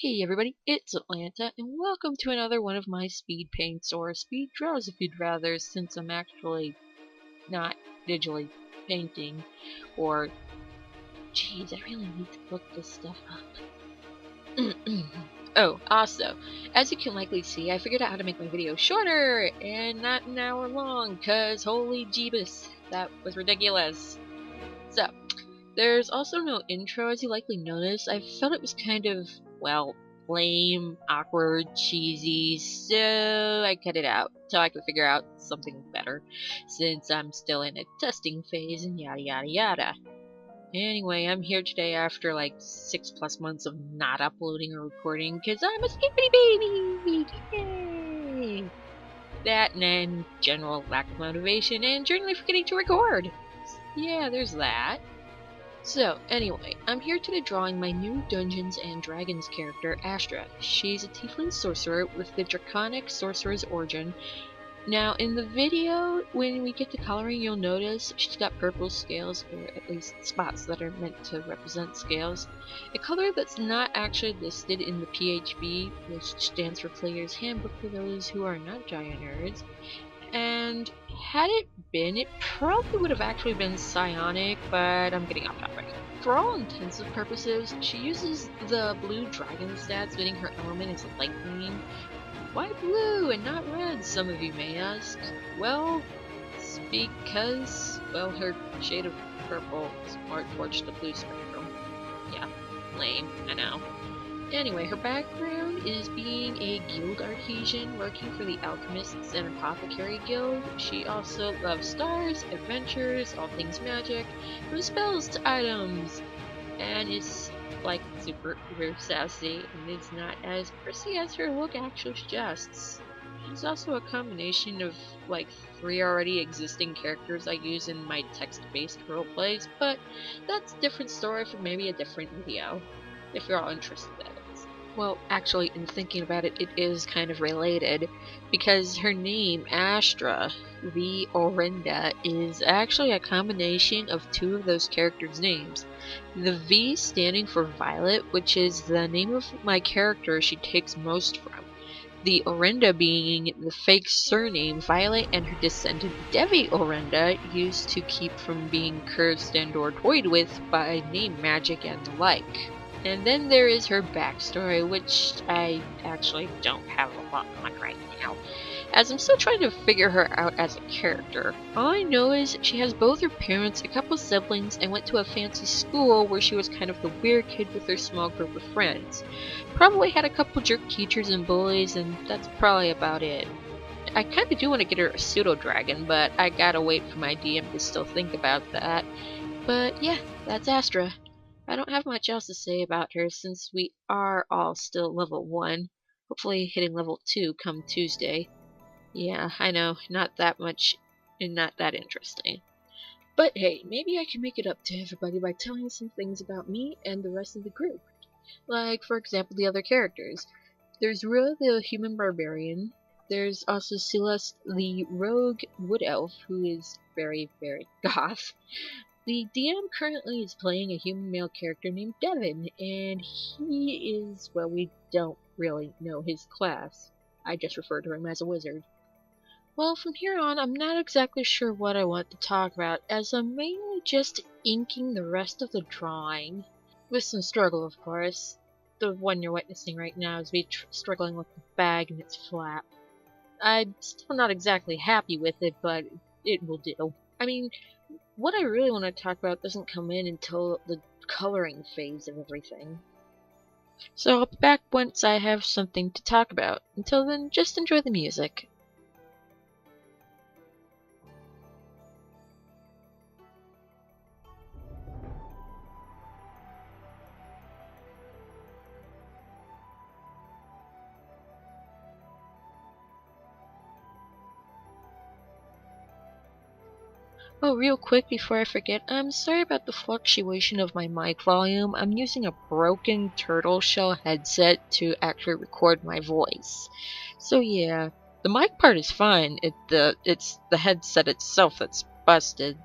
Hey everybody, it's Atlanta, and welcome to another one of my speed paints, or speed draws if you'd rather, since I'm actually not digitally painting, or... Jeez, I really need to look this stuff up. Oh, also, as you can likely see, I figured out how to make my video shorter, and not an hour long, cause holy jeebus, that was ridiculous. So, there's also no intro, as you likely noticed. I felt it was kind of, well, lame, awkward, cheesy, so I cut it out till I could figure out something better, since I'm still in a testing phase and yada yada yada. Anyway, I'm here today after like 6+ months of not uploading or recording, because I'm a skippity baby! Yay! That and then general lack of motivation and generally forgetting to record. Yeah, there's that. So, anyway, I'm here today drawing my new Dungeons & Dragons character, Astra. She's a tiefling sorcerer with the draconic sorcerer's origin. Now, in the video, when we get to coloring, you'll notice she's got purple scales, or at least spots that are meant to represent scales. A color that's not actually listed in the PHB, which stands for Player's Handbook for those who are not giant nerds. And had it been, it probably would have actually been psionic, but I'm getting off topic. For all intensive purposes, she uses the blue dragon stats, meaning her element is lightning. Why blue and not red, some of you may ask? Well, it's because, well, her shade of purple is more towards the blue spectrum. Yeah, lame, I know. Anyway, her background is being a guild artisan working for the Alchemists and Apothecary Guild. She also loves stars, adventures, all things magic, from spells to items, and is like super sassy and is not as prissy as her look actually suggests. She's also a combination of like 3 already existing characters I use in my text-based roleplays, but that's a different story for maybe a different video, if you're all interested in it. Well, actually, in thinking about it, it is kind of related, because her name, Astra Orenda, is actually a combination of 2 of those characters' names. The V standing for Violet, which is the name of my character she takes most from. The Orenda being the fake surname Violet and her descendant Devi Orenda used to keep from being cursed and or toyed with by name magic and the like. And then there is her backstory, which I actually don't have a lot on right now, as I'm still trying to figure her out as a character. All I know is she has both her parents, a couple siblings, and went to a fancy school where she was kind of the weird kid with her small group of friends. Probably had a couple jerk teachers and bullies, and that's probably about it. I kinda do want to get her a pseudo-dragon, but I gotta wait for my DM to still think about that. But yeah, that's Astra. I don't have much else to say about her since we are all still level 1, hopefully hitting level 2 come Tuesday. Yeah, I know, not that much and not that interesting. But hey, maybe I can make it up to everybody by telling some things about me and the rest of the group. Like, for example, the other characters. There's Rua the human barbarian. There's also Celeste the rogue wood elf, who is very, very goth. The DM currently is playing a human male character named Devin, and he is, well, we don't really know his class. I just refer to him as a wizard. Well, from here on, I'm not exactly sure what I want to talk about, as I'm mainly just inking the rest of the drawing. With some struggle, of course. The one you're witnessing right now is me struggling with the bag and its flap. I'm still not exactly happy with it, but it will do. I mean, what I really want to talk about doesn't come in until the coloring phase of everything. So I'll be back once I have something to talk about. Until then, just enjoy the music. Oh, real quick before I forget, I'm sorry about the fluctuation of my mic volume. I'm using a broken turtle shell headset to actually record my voice. So yeah, the mic part is fine. It's the headset itself that's busted.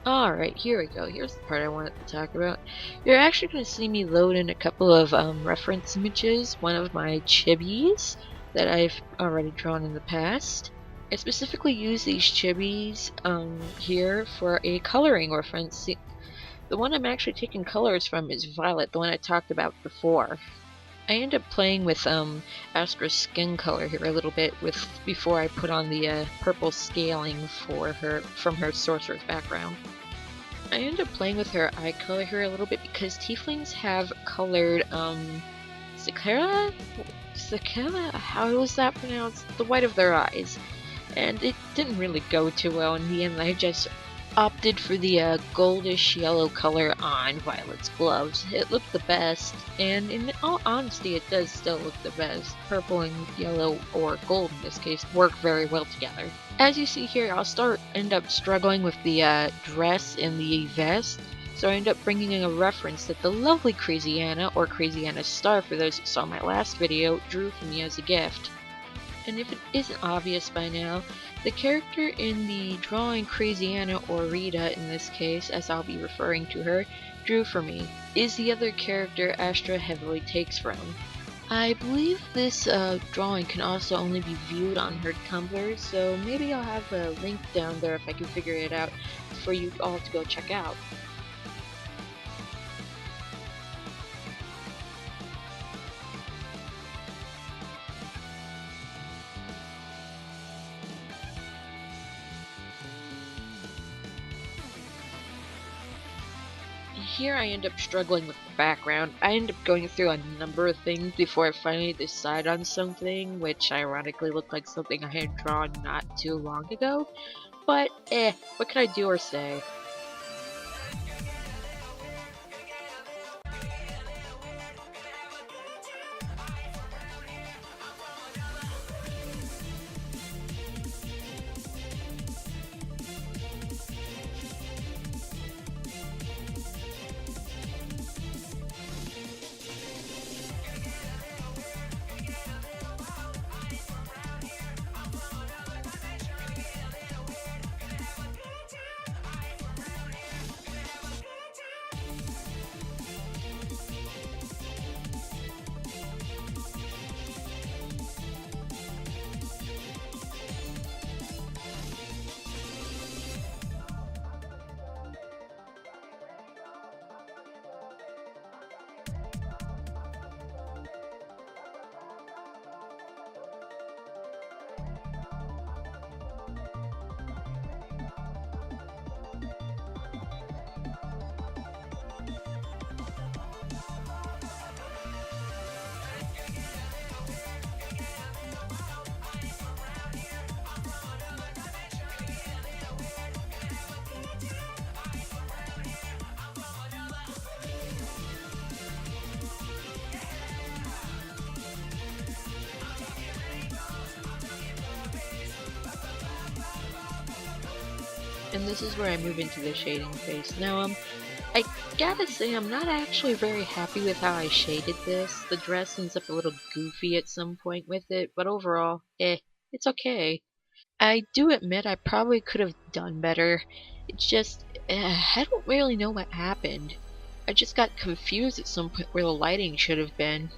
Alright, here we go. Here's the part I wanted to talk about. You're actually going to see me load in a couple of reference images, one of my chibis that I've already drawn in the past. I specifically use these chibis here for a coloring reference. See, the one I'm actually taking colors from is Violet, the one I talked about before. I end up playing with Astra's skin color here a little bit before I put on the purple scaling for her from her sorcerer's background. I end up playing with her eye color here a little bit because tieflings have colored Sakura? Sakura? How was that pronounced? The white of their eyes. And it didn't really go too well in the end. I just opted for the goldish yellow color on Violet's gloves. It looked the best, and in all honesty it does still look the best. Purple and yellow, or gold in this case, work very well together. As you see here, end up struggling with the dress and the vest, so I end up bringing in a reference that the lovely Crazy Anna, or Crazy Anna Star for those who saw my last video, drew for me as a gift. And if it isn't obvious by now, the character in the drawing Crazy Anna, or Rita in this case, as I'll be referring to her, drew for me, is the other character Astra heavily takes from. I believe this drawing can also only be viewed on her Tumblr, so maybe I'll have a link down there if I can figure it out for you all to go check out. Here I end up struggling with the background. I end up going through a number of things before I finally decide on something, which ironically looked like something I had drawn not too long ago. But what can I do or say? And this is where I move into the shading phase. Now, I gotta say, I'm not actually very happy with how I shaded this. The dress ends up a little goofy at some point with it, but overall, it's okay. I do admit I probably could have done better. It's just, I don't really know what happened. I just got confused at some point where the lighting should have been.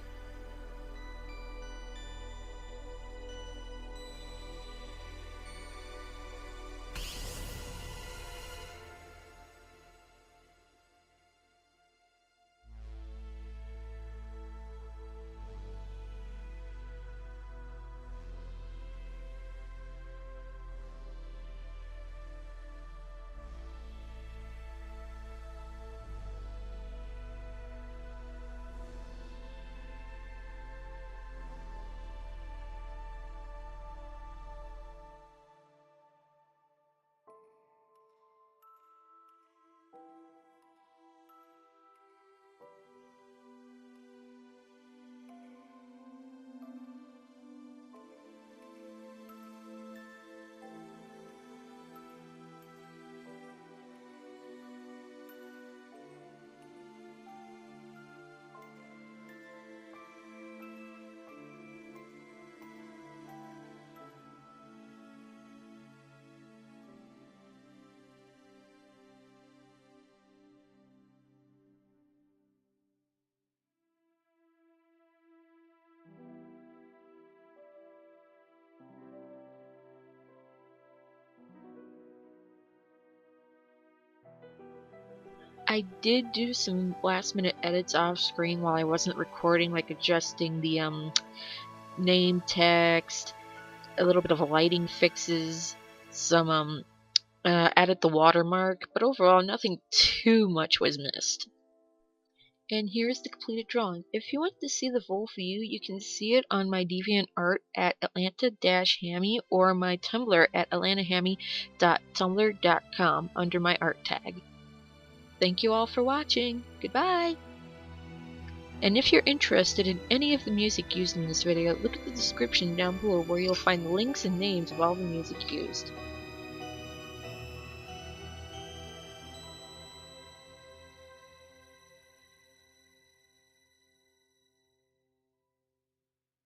I did do some last minute edits off screen while I wasn't recording, like adjusting the name text, a little bit of lighting fixes, some added the watermark, but overall nothing too much was missed. And here's the completed drawing. If you want to see the full view, you can see it on my DeviantArt at Atlanta-Hammy or my Tumblr at atlantahammy.tumblr.com under my art tag. Thank you all for watching. Goodbye! And if you're interested in any of the music used in this video, look at the description down below where you'll find links and names of all the music used.